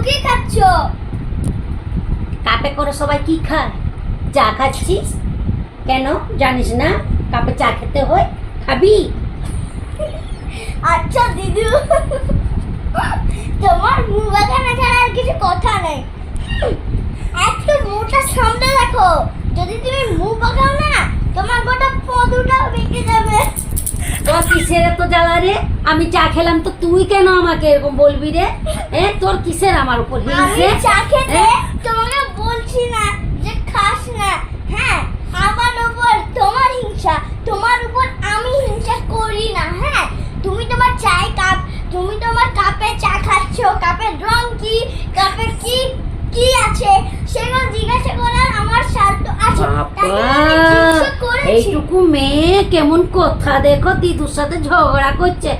কি খাচ্ছ? কাপে করে সবাই কি খায়? চা খাচ্ছিস কেন? জানিস না কাপে চা খেতে হয়? খাবি? আচ্ছা দিদি, তোমার মুখ বাগানা ছাড়া আর কিছু কথা নেই। একটু মুখটা সামনে রাখো, যদি তুমি মুখ বাগাও না তোমার গোটা পদুটা বেঁকে যাবে। তোর কিসের এত জ্বালা রে? আমি চা খেলাম তো তুই কেন আমাকে এরকম বলবি রে? তোর কিসের আমার উপর আমি হিংসে? চা খেতে তোমাকে বলছি না যে খাস না। হ্যাঁ, আমার উপর তোমার হিংসা, তোমার উপর আমি হিংসা করি না। হ্যাঁ, তুমি তোমার চায় কাপ, তুমি তোমার কাপে চা খাচ্ছ, কাপের রং কি, কাপে কি কি আছে সেগুলো জিজ্ঞাসা করার আমার স্বার্থ আছে। তাই আমি জিজ্ঞাসা করেছি। এইটুকু মেয়ে কেমন কথা দেখো, দিদুর সাথে ঝগড়া করছে।